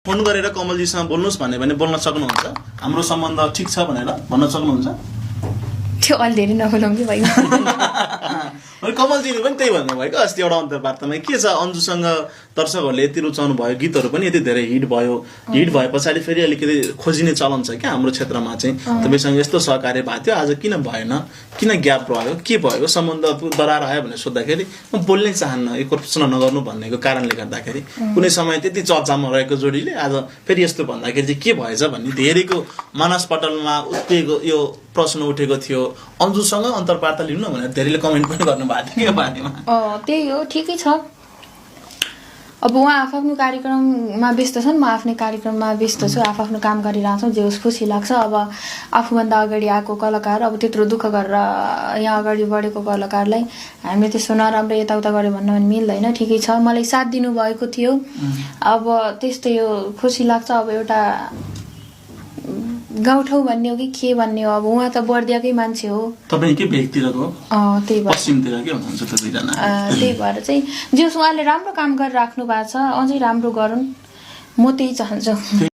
Phone गरेर कमलजीसँग बोल्नुहोस् भने बोल्न सक्नुहुन्छ, हाम्रो सम्बन्ध ठिक छ भनेर भन्न सक्नुहुन्छ? त्यो अलि धेरै नबोलाउँ कि भाइ। कमलजीले पनि त्यही भन्नुभएको अस्ति एउटा अन्तर्वार्तामा, के छ अन्जुसँग दर्शकहरूले यति रुचाउनु भयो, गीतहरू पनि यति धेरै हिट भयो, हिट भए पछाडि फेरि अलिकति खोजिने चलन छ क्या हाम्रो क्षेत्रमा चाहिँ, तपाईँसँग यस्तो सहकार्य भएको थियो, आज किन भएन, किन ग्याप रह्यो, के भयो, सम्बन्ध दरार आयो भनेर सोद्धाखेरि म बोल्नै चाहन्न, यो प्रश्न नगर्नु भन्नेको कारणले गर्दाखेरि कुनै समय त्यति चर्चामा रहेको जोडीले आज फेरि यस्तो भन्दाखेरि चाहिँ के भएछ भन्ने धेरैको मानसपटलमा उत्पिएको यो प्रश्न उठेको थियो। अन्जुसँग अन्तर्वार्ता लिनु न भनेर धेरैले कमेन्ट पनि गर्नुभएको थियो यो बारेमा। त्यही हो, ठिकै छ। अब उहाँ आफ्नो कार्यक्रममा व्यस्त छन्, म आफ्नै कार्यक्रममा व्यस्त छु, आफ्नो काम गरिरहेको छौँ, जे होस् खुसी लाग्छ। अब आफूभन्दा अगाडि आएको कलाकार, अब त्यत्रो दुःख गरेर यहाँ अगाडि बढेको कलाकारलाई हामीले त्यस्तो नराम्रो यताउता गऱ्यो भन्न पनि मिल्दैन। ठिकै छ, मलाई साथ दिनुभएको थियो। अब त्यस्तै हो, खुसी लाग्छ। अब एउटा गाउँठाउँ भन्ने हो कि के भन्ने हो, अब उहाँ त बर्दियाकै मान्छे हो। तपाईँ के भेगतिरको? त्यही भएर पश्चिमतिर के हुनुहुन्छ त दुईजना? त्यही भएर चाहिँ जे उहाँले राम्रो काम गरिराख्नु भएको छ, अझै राम्रो गरून्, म त्यही चाहन्छु।